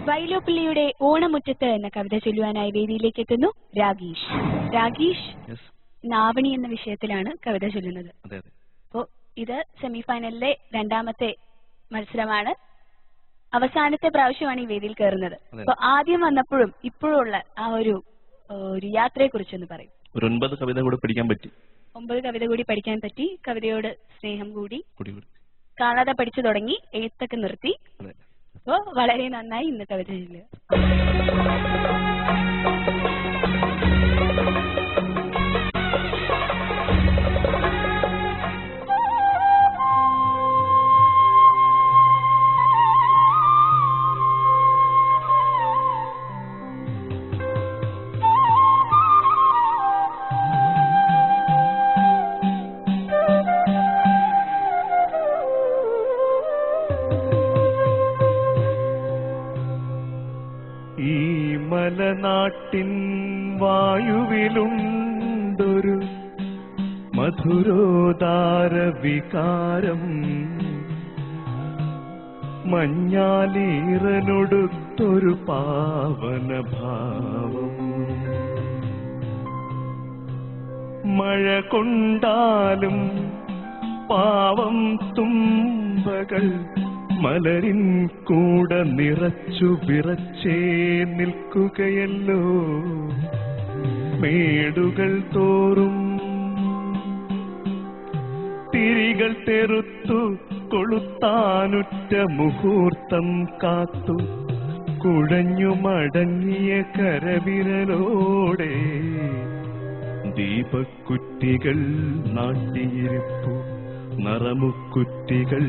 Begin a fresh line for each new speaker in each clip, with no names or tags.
വൈലോപ്പിള്ളിയുടെ ഓണമുറ്റത്ത് എന്ന കവിത ചൊല്ലുവാനായി വേദിയിലേക്ക് എത്തുന്നു രാഗീഷ്. രാഗീഷ് നാവണി എന്ന വിഷയത്തിലാണ് കവിത ചൊല്ലുന്നത്. അപ്പോ ഇത് സെമിഫൈനലിലെ രണ്ടാമത്തെ മത്സരമാണ്, അവസാനത്തെ പ്രാവശ്യമാണ് ഈ വേദിയിൽ കയറുന്നത്. അപ്പൊ ആദ്യം വന്നപ്പോഴും ഇപ്പോഴും ഉള്ള ആ ഒരു യാത്രയെ കുറിച്ചൊന്ന് പറയും.
9 കവിത കൂടി പഠിക്കാൻ പറ്റി.
9 കവിത കൂടി പഠിക്കാൻ പറ്റി. കവിതയോട് സ്നേഹം കൂടി കാണാതെ പഠിച്ചു തുടങ്ങി, എഴുത്തൊക്കെ നിർത്തി. അപ്പോ വളരെ നന്നായി ഇന്ന് കവിത ചൊല്ലുക.
മലനാട്ടിൻ വായുവിലുണ്ടൊരു മധുരോദാര വികാരം, മഞ്ഞാലീറനൊടുത്തൊരു പാവനഭാവം. മഴ കൊണ്ടാലും പാവം തുമ്പകൾ മലരിൻ കൂടെ നിറച്ചു വിറച്ചേ നിൽക്കുകയല്ലോ. മേടുകൾ തോറും തിരികൾ തെറുത്തു കൊളുത്താനുറ്റ മുഹൂർത്തം കാത്തു കുഴഞ്ഞു മടങ്ങിയ കരവിരലോടെ ദീപക്കുറ്റികൾ നാട്ടിയിരിപ്പു നറമുക്കുറ്റികൾ.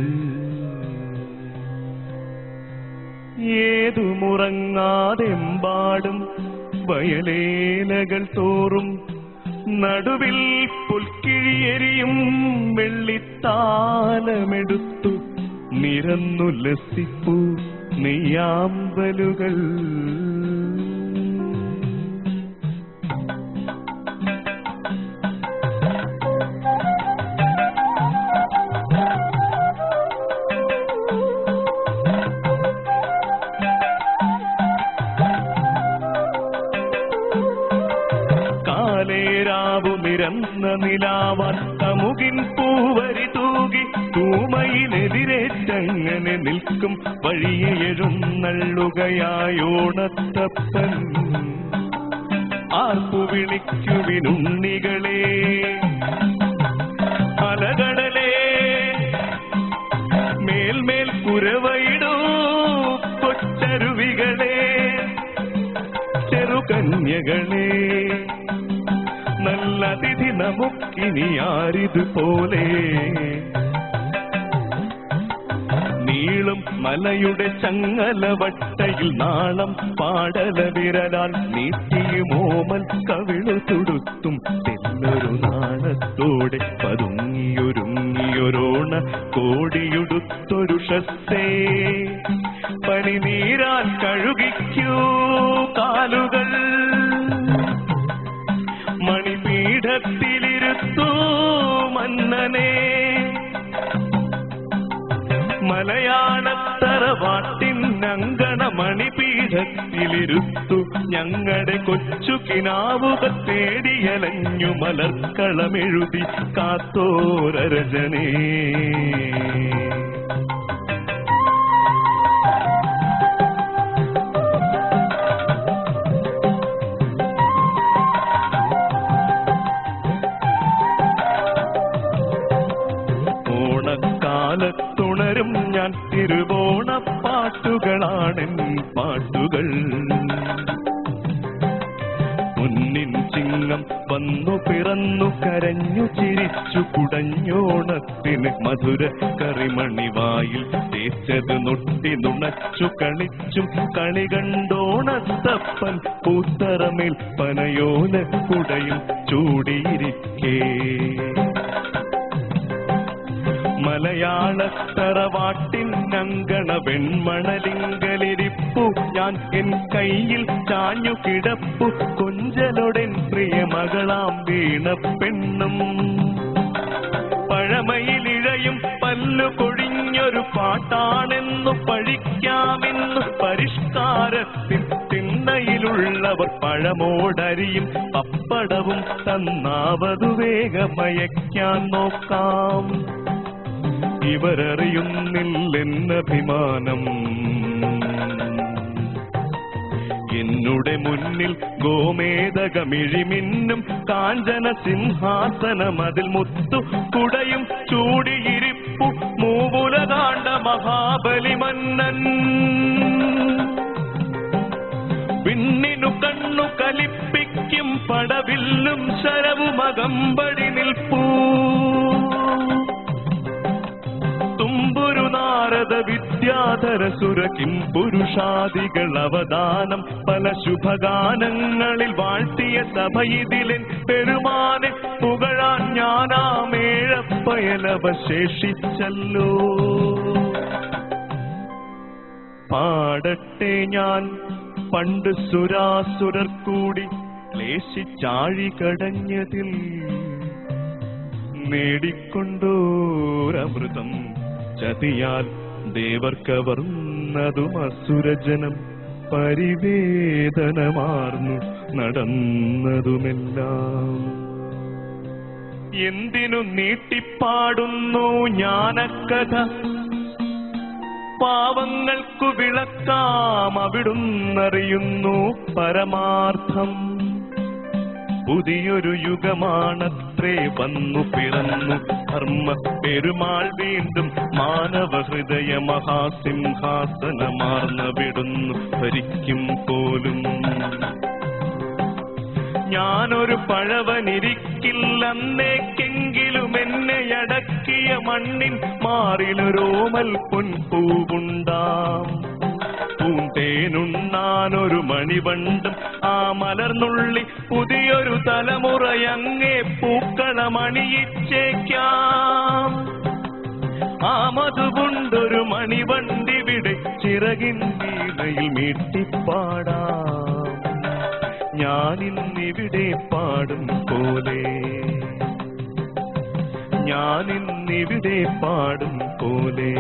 ഏതുമുറങ്ങാതെമ്പാടും വയലേലകൾ തോറും നടുവിൽ പുൽക്കിഴിയെരിയും വെള്ളിത്താലമെടുത്തു നിരന്നു ലസിപ്പു നെയ്യാമ്പലുകൾ. നിരന്ന നിലാവാൻ തമുകിൻ പൂവരി തൂകി തൂമയിലെതിരേറ്റങ്ങനെ നിൽക്കും വഴിയെ എഴുന്നള്ളുകയായോണത്തപ്പൻ. ആർപ്പു വിളിക്കുവിനുണ്ണികളെ അലകടലേ, മേൽമേൽ കുരവയിടൂ കൊച്ചരുവികളെ ചെറുകന്യകളെ. നല്ല അതിഥി നമുക്കിനി ആരിതുപോലെ. നീളും മലയുടെ ചങ്ങലവട്ടയിൽ നാളം പാടല വിരലാൽ നീട്ടിയുമോമൽ കവിളു തുടുത്തും തെല്ലൊരു നാണത്തോടെ പതുങ്ങിയൊരുങ്ങിയൊരോണ കോടിയുടുത്തൊരു ഷസ്സേ. പനിനീരാൽ കഴുകിക്കൂ കാലുകൾ, മണിപീഠത്തിലിരുത്തൂ മന്നനെ. മലയാളത്തറവാട്ടിൻ അങ്കണ മണിപീഠത്തിലിരുത്തു ഞങ്ങളുടെ കൊച്ചു കിനാവുകൾ തേടിയലഞ്ഞു മലർക്കളമെഴുതി കാത്തോരരജനേ. ഓണക്കാലത്തുണരും ഞാൻ തിരുവോണപ്പാട്ടുകളാണെൻ പാട്ടുകൾ. മുന്നിൻ ചിങ്ങം വന്നു പിറന്നു കരഞ്ഞു ചിരിച്ചു കുടഞ്ഞോണത്തിന് മധുര കറിമണിവായിൽ തേച്ചത് നൊട്ടി നുണച്ചു കളിച്ചും കളി കണ്ടോണത്തപ്പൻ പൂത്തറമേൽ പനയോല കുടയും ചൂടിയിരിക്കേ. മലയാളത്തറവാട്ടിൻ അങ്കണ വെൺമണലിങ്കലിരിപ്പു ഞാൻ എൻ കയ്യിൽ ചാഞ്ഞു കിടപ്പു കൊഞ്ചലോടെൻ പ്രിയ മകളാം വീണ പെണ്ണും. പഴമയിലിഴയും പല്ലു കൊഴിഞ്ഞൊരു പാ പാട്ടാണെന്നു പഴിക്കാമെന്നു പരിഷ്കാരത്തിൽ തിണ്ണയിലുള്ളവർ പഴമോടരിയും പപ്പടവും തന്നാവതു വേഗമയക്കാൻ നോക്കാം. ഇവരറിയുന്നില്ലെന്നഭിമാനം. എന്നുടെ മുന്നിൽ ഗോമേതകമിഴിമിന്നും കാഞ്ചന സിംഹാസനം അതിൽ മുത്തു കുടയും ചൂടിയിരിപ്പു മൂവുലകാണ്ട മഹാബലി മന്നൻ. വിണ്ണിനു കണ്ണു കലിപ്പിക്കും പടവില്ലും ശരവുമകമ്പടി നിൽപ്പൂ. തുമ്പുരു നാരദ വിദ്യാധര സുരകിം പുരുഷാദികൾ അവദാനം പല ശുഭഗാനങ്ങളിൽ വാഴ്ത്തിയ സഭയിതിലെൻ പെരുമാനെ പുകഴാൻ ഞാനാമേഴപ്പയലവശേഷിച്ചല്ലോ. പാടട്ടെ ഞാൻ പണ്ട് സുരാസുരർ കൂടി ക്ലേശിച്ചാഴി കടഞ്ഞതിൽ നേടിക്കൊണ്ടോരമൃതം ചതിയാൽ ദേവർ കവർന്നതും അസുരജനം പരിവേദനമാർന്നു നടന്നതുമെല്ലാം. എന്തിനു നീട്ടിപ്പാടുന്നു ജ്ഞാനക്കഥ? പാവങ്ങൾക്കു വിളക്കാം അവിടുന്നറിയുന്നു പരമാർത്ഥം. പുതിയൊരു യുഗമാണത്രേ വന്നു പിറന്നു ധർമ്മ പെരുമാൾ വീണ്ടും മാനവ ഹൃദയ മഹാസിംഹാസനമാർന്ന വിടുന്നു ഭരിക്കും പോലും. ഞാനൊരു പഴവനിരിക്കില്ലന്നേക്കെങ്കിലും എന്നെ അടക്കിയ മണ്ണിൻ മാറിലൊരോമൽ പൊൻപൂവുണ്ടാം. പൂന്തേനുണ്ണാനൊരു മണിവണ്ടും ആ മലർന്നുള്ളി പുതിയൊരു തലമുറയങ്ങേ പൂക്കളമണിയിച്ചേക്കാം. ആമതുകൊണ്ടൊരു മണിവണ്ടിവിടെ ചിറകിൻ വീണയിൽ മീട്ടിപ്പാടാം. ഞാനിന്നിവിടെ പാടും പോലെ, ഞാനിന്നിവിടെ പാടും പോലെ.